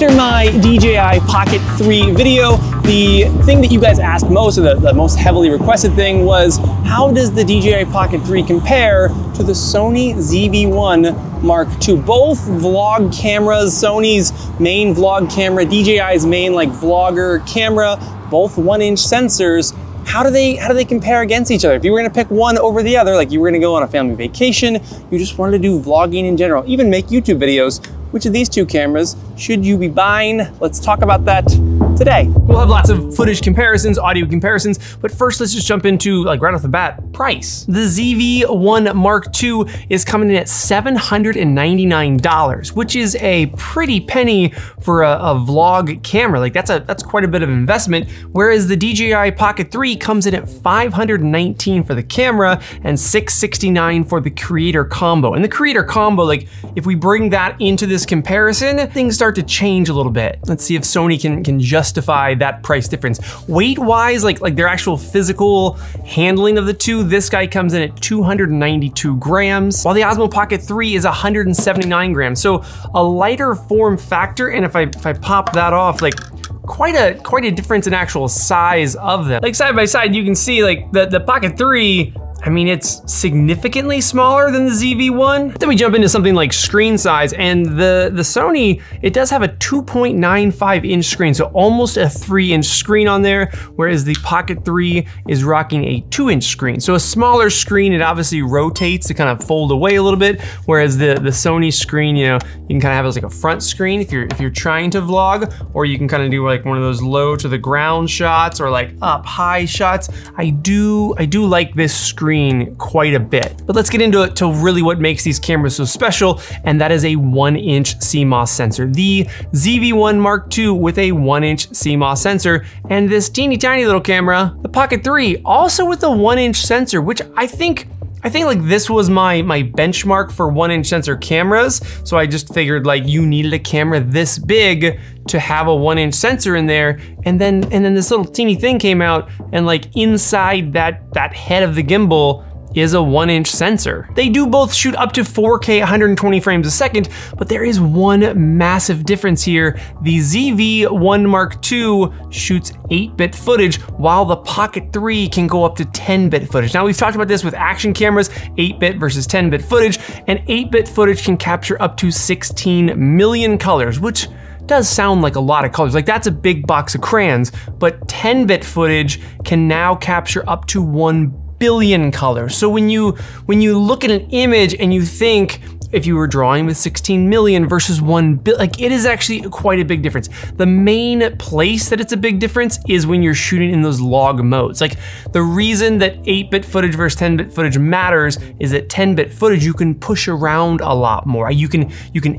After my DJI Pocket 3 video, the thing that you guys asked most, or the most heavily requested thing, was how does the DJI Pocket 3 compare to the Sony ZV-1 Mark II? Both vlog cameras, Sony's main vlog camera, DJI's main like vlogger camera, both 1-inch sensors. How do they compare against each other? If you were gonna pick one over the other, like you were gonna go on a family vacation, you just wanted to do vlogging in general, even make YouTube videos, which of these two cameras should you be buying? Let's talk about that today. We'll have lots of footage comparisons, audio comparisons, but first let's just jump into, like right off the bat, price. The ZV-1 Mark II is coming in at $799, which is a pretty penny for a vlog camera. Like that's quite a bit of investment, whereas the DJI Pocket 3 comes in at $519 for the camera and $669 for the creator combo. And the creator combo, like if we bring that into this comparison, things start to change a little bit. Let's see if Sony can justify that price difference. Weight-wise, like their actual physical handling of the two, this guy comes in at 292 grams, while the Osmo Pocket 3 is 179 grams. So a lighter form factor, and if I pop that off, like quite a difference in actual size of them. Like side by side, you can see like the Pocket 3, I mean, it's significantly smaller than the ZV-1. Then we jump into something like screen size, and the Sony, it does have a 2.95-inch screen, so almost a 3-inch screen on there, whereas the Pocket 3 is rocking a 2-inch screen. So a smaller screen, it obviously rotates to kind of fold away a little bit, whereas the Sony screen, you know, you can kind of have it as like a front screen if you're trying to vlog, or you can kind of do like one of those low to the ground shots or like up high shots. I do like this screen quite a bit. But let's get into it to really what makes these cameras so special, and that is a 1-inch CMOS sensor. The ZV-1 Mark II with a 1-inch CMOS sensor, and this teeny tiny little camera, the Pocket 3, also with a 1-inch sensor, which I think like this was my benchmark for 1-inch sensor cameras. So I just figured like you needed a camera this big to have a 1-inch sensor in there. And then this little teeny thing came out, and like inside that head of the gimbal is a 1-inch sensor. They do both shoot up to 4K 120 frames a second, but there is one massive difference here. The ZV-1 Mark II shoots 8-bit footage, while the Pocket 3 can go up to 10-bit footage. Now we've talked about this with action cameras, 8-bit versus 10-bit footage, and 8-bit footage can capture up to 16 million colors, which does sound like a lot of colors. Like that's a big box of crayons, but 10-bit footage can now capture up to 1 billion colors. So when you look at an image and you think, if you were drawing with 16 million versus 1 billion, like it is actually quite a big difference. The main place that it's a big difference is when you're shooting in those log modes. Like the reason that 8-bit footage versus 10-bit footage matters is that 10-bit footage you can push around a lot more. You can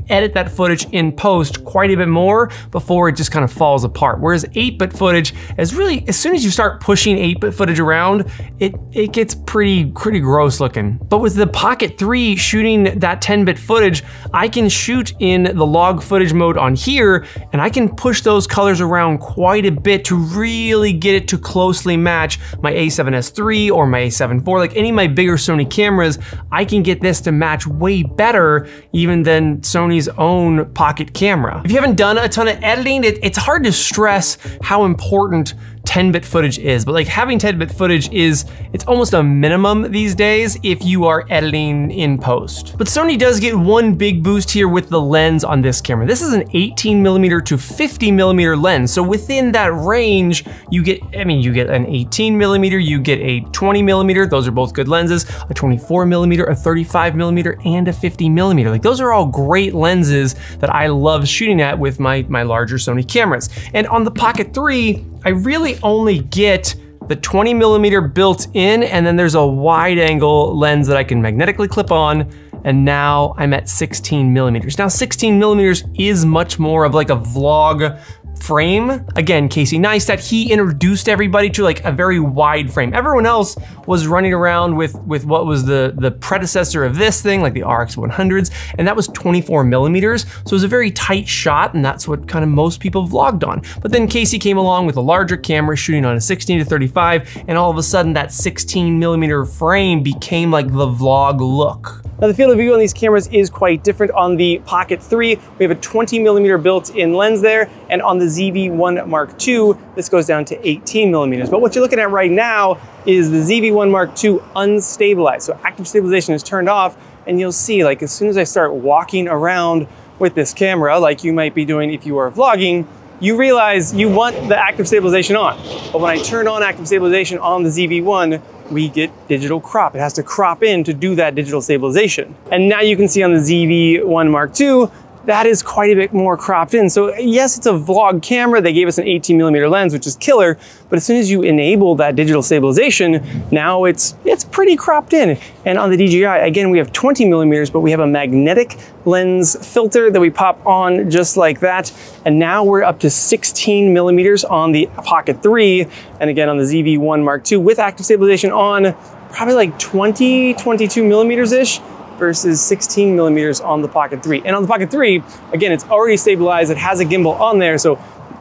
edit that footage in post quite a bit more before it just kind of falls apart. Whereas 8-bit footage is really, as soon as you start pushing 8-bit footage around, it gets pretty gross looking. But with the Pocket 3 shooting that 10-bit footage, I can shoot in the log footage mode on here, and I can push those colors around quite a bit to really get it to closely match my a7S III or my a7 IV. Like any of my bigger Sony cameras, I can get this to match way better even than Sony's own Pocket camera. If you haven't done a ton of editing, it's hard to stress how important 10-bit footage is, but like having 10-bit footage it's almost a minimum these days if you are editing in post. But Sony does get one big boost here with the lens on this camera. This is an 18mm to 50mm lens, so within that range you get an 18mm, you get a 20mm, those are both good lenses, a 24mm, a 35mm, and a 50mm. Like those are all great lenses that I love shooting at with my larger Sony cameras. And on the Pocket 3, I really only get the 20mm built in, and then there's a wide angle lens that I can magnetically clip on, and now I'm at 16mm. Now 16mm is much more of like a vlog frame. Again, Casey Neistat, he introduced everybody to like a very wide frame. Everyone else was running around with what was the predecessor of this thing, like the RX 100s, and that was 24mm. So it was a very tight shot, and that's what kind of most people vlogged on. But then Casey came along with a larger camera shooting on a 16 to 35, and all of a sudden that 16mm frame became like the vlog look. Now the field of view on these cameras is quite different. On the Pocket 3, we have a 20mm built-in lens there, and on the ZV-1 Mark II, this goes down to 18mm. But what you're looking at right now is the ZV-1 Mark II unstabilized. So active stabilization is turned off, and you'll see, like, as soon as I start walking around with this camera, like you might be doing if you are vlogging, you realize you want the active stabilization on. But when I turn on active stabilization on the ZV-1, we get digital crop. It has to crop in to do that digital stabilization. And now you can see on the ZV-1 Mark II, that is quite a bit more cropped in. So yes, it's a vlog camera. They gave us an 18mm lens, which is killer. But as soon as you enable that digital stabilization, now it's pretty cropped in. And on the DJI, again, we have 20mm, but we have a magnetic lens filter that we pop on just like that. And now we're up to 16mm on the Pocket 3. And again, on the ZV-1 Mark II with active stabilization on, probably like 22mm-ish. Versus 16mm on the Pocket 3. And on the Pocket 3, again, it's already stabilized. It has a gimbal on there, so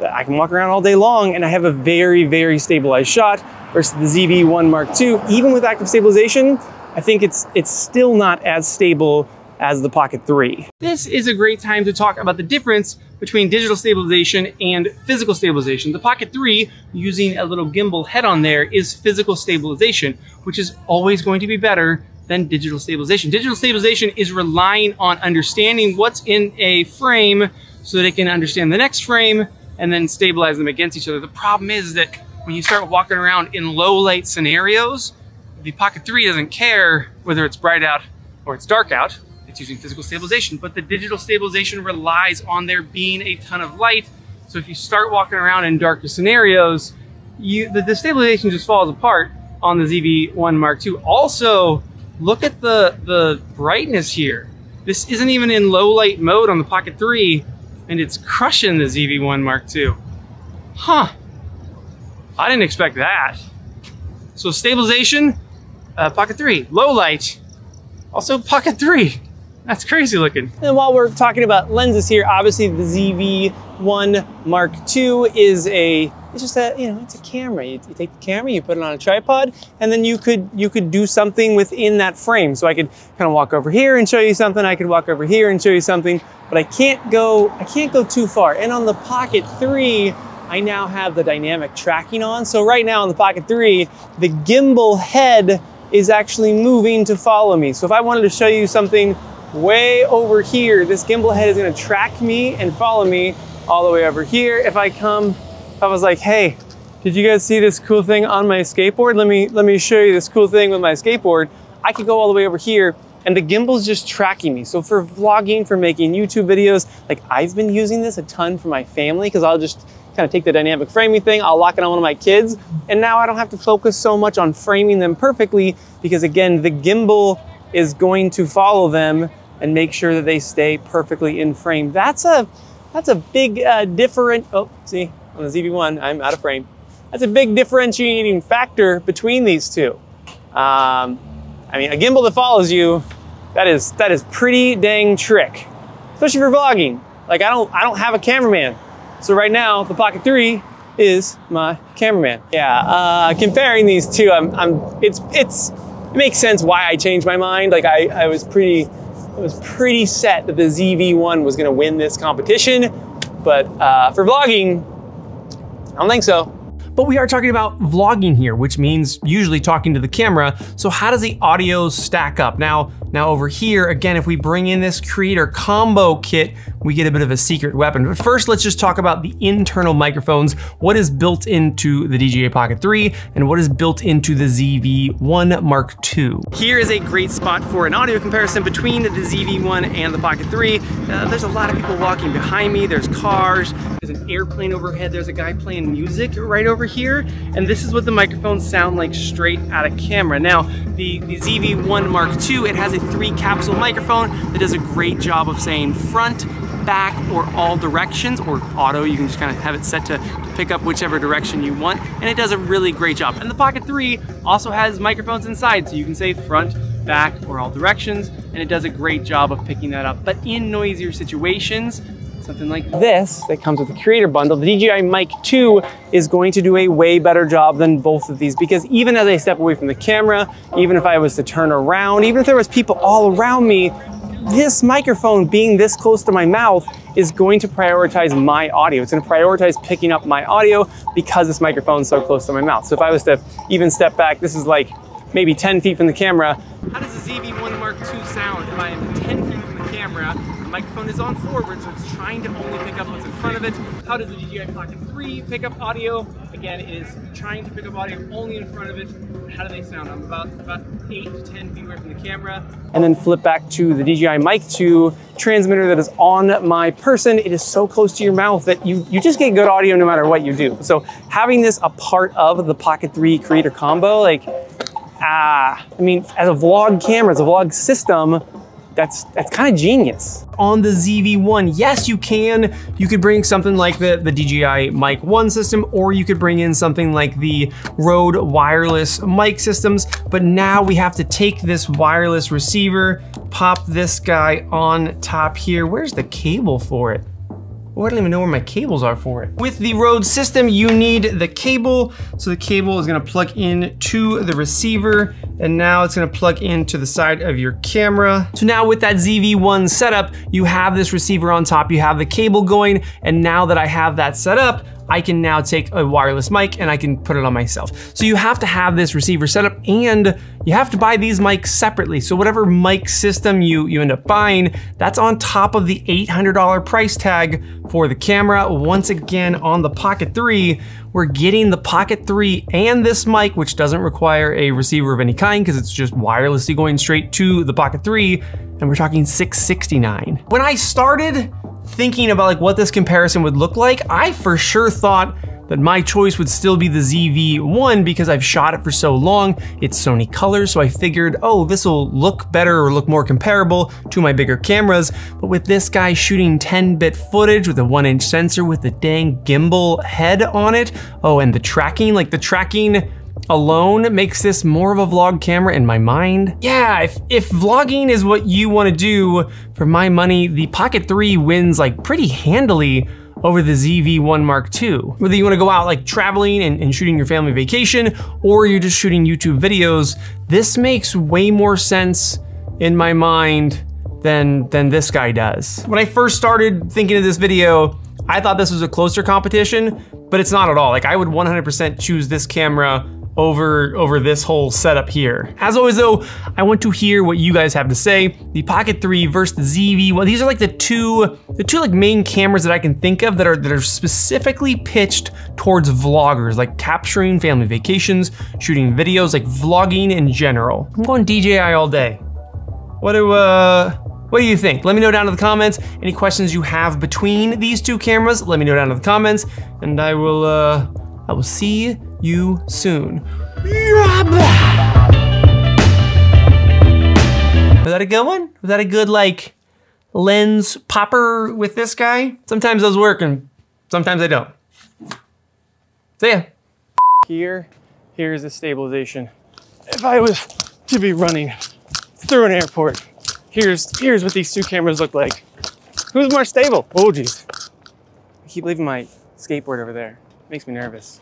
I can walk around all day long and I have a very, very stabilized shot versus the ZV-1 Mark II. Even with active stabilization, I think it's still not as stable as the Pocket 3. This is a great time to talk about the difference between digital stabilization and physical stabilization. The Pocket 3, using a little gimbal head on there, is physical stabilization, which is always going to be better than digital stabilization. Digital stabilization is relying on understanding what's in a frame so that it can understand the next frame and then stabilize them against each other. The problem is that when you start walking around in low light scenarios, the Pocket 3 doesn't care whether it's bright out or it's dark out. It's using physical stabilization, but the digital stabilization relies on there being a ton of light. So if you start walking around in darker scenarios, the stabilization just falls apart on the ZV-1 Mark II. Also, look at the brightness here. This isn't even in low light mode on the Pocket 3, and it's crushing the ZV-1 Mark II. Huh, I didn't expect that. So stabilization, Pocket 3, low light, also Pocket 3. That's crazy looking. And while we're talking about lenses here, obviously the ZV-1 Mark II is it's just a, it's a camera. You take the camera, you put it on a tripod, and then you could do something within that frame. So I could kind of walk over here and show you something. I could walk over here and show you something, but I can't go too far. And on the Pocket 3, I now have the dynamic tracking on. So right now on the Pocket 3, the gimbal head is actually moving to follow me. So if I wanted to show you something way over here, this gimbal head is gonna track me and follow me all the way over here. If I was like, hey, did you guys see this cool thing on my skateboard? Let me show you this cool thing with my skateboard. I could go all the way over here and the gimbal's just tracking me. So for vlogging, for making YouTube videos, like I've been using this a ton for my family because I'll just kind of take the dynamic framing thing, I'll lock it on one of my kids, and now I don't have to focus so much on framing them perfectly because again, the gimbal is going to follow them and make sure that they stay perfectly in frame. That's a big see, on the ZV-1, I'm out of frame. That's a big differentiating factor between these two. I mean, a gimbal that follows you, that is pretty dang trick, especially for vlogging. Like I don't have a cameraman, so right now the Pocket 3 is my cameraman. Yeah, comparing these two, it makes sense why I changed my mind. Like I was pretty set that the ZV-1 was gonna win this competition, but for vlogging, I don't think so. But we are talking about vlogging here, which means usually talking to the camera. So how does the audio stack up? Now over here, again, if we bring in this creator combo kit, we get a bit of a secret weapon. But first, let's just talk about the internal microphones. What is built into the DJI Pocket 3 and what is built into the ZV-1 Mark II? Here is a great spot for an audio comparison between the ZV-1 and the Pocket 3. There's a lot of people walking behind me. There's cars, there's an airplane overhead. There's a guy playing music right over here. And this is what the microphones sound like straight out of camera. Now, the ZV-1 Mark II, it has a 3-capsule microphone that does a great job of saying front, back, or all directions, or auto. You can just kind of have it set to pick up whichever direction you want, and it does a really great job. And the Pocket 3 also has microphones inside, so you can say front, back, or all directions, and it does a great job of picking that up. But in noisier situations, something like this that comes with the creator bundle. The DJI Mic 2 is going to do a way better job than both of these, because even as I step away from the camera, even if I was to turn around, even if there was people all around me, this microphone being this close to my mouth is going to prioritize my audio. It's going to prioritize picking up my audio because this microphone is so close to my mouth. So if I was to even step back, this is like maybe 10 feet from the camera. How does the ZV-1 Mark II sound if I am 10 feet from the camera? The microphone is on forward, so it's trying to only pick up what's in front of it. How does the DJI Pocket 3 pick up audio? Again, it is trying to pick up audio only in front of it. How do they sound? I'm about 8 to 10 feet away from the camera. And then flip back to the DJI Mic 2 transmitter that is on my person. It is so close to your mouth that you just get good audio no matter what you do. So having this a part of the Pocket 3 creator combo, like, I mean, as a vlog camera, as a vlog system, that's kind of genius. On the ZV-1, yes, you can. You could bring something like the DJI Mic 1 system, or you could bring in something like the Rode wireless mic systems. But now we have to take this wireless receiver, pop this guy on top here. Where's the cable for it? Oh, I don't even know where my cables are for it. With the Rode system, you need the cable. So the cable is gonna plug in to the receiver, and now it's gonna plug into the side of your camera. So now with that ZV-1 setup, you have this receiver on top, you have the cable going, and now that I have that set up, I can now take a wireless mic and I can put it on myself. So you have to have this receiver set up, and you have to buy these mics separately. So whatever mic system you end up buying, that's on top of the $800 price tag for the camera. Once again, on the Pocket 3, we're getting the Pocket 3 and this mic, which doesn't require a receiver of any kind because it's just wirelessly going straight to the Pocket 3, and we're talking $669. When I started thinking about like what this comparison would look like, I for sure thought that my choice would still be the ZV-1 because I've shot it for so long. It's Sony colors, so I figured, oh, this will look better or look more comparable to my bigger cameras. But with this guy shooting 10-bit footage with a 1-inch sensor with the dang gimbal head on it, oh, and the tracking alone makes this more of a vlog camera in my mind. Yeah, if vlogging is what you want to do, for my money, the Pocket 3 wins like pretty handily over the ZV-1 Mark II. Whether you want to go out like traveling and shooting your family vacation, or you're just shooting YouTube videos, this makes way more sense in my mind than this guy does. When I first started thinking of this video, I thought this was a closer competition, but it's not at all. Like, I would 100% choose this camera over this whole setup here. As always though, I want to hear what you guys have to say. The Pocket 3 versus the ZV-1. These are like the two like main cameras that I can think of that are specifically pitched towards vloggers, like capturing family vacations, shooting videos, like vlogging in general. I'm going DJI all day. What do you think? Let me know down in the comments. Any questions you have between these two cameras, let me know down in the comments, and I will see you soon. Was that a good one? Was that a good like lens popper with this guy? Sometimes those work and sometimes they don't. So yeah. Here's the stabilization. If I was to be running through an airport, here's what these two cameras look like. Who's more stable? Oh geez. I keep leaving my skateboard over there. Makes me nervous.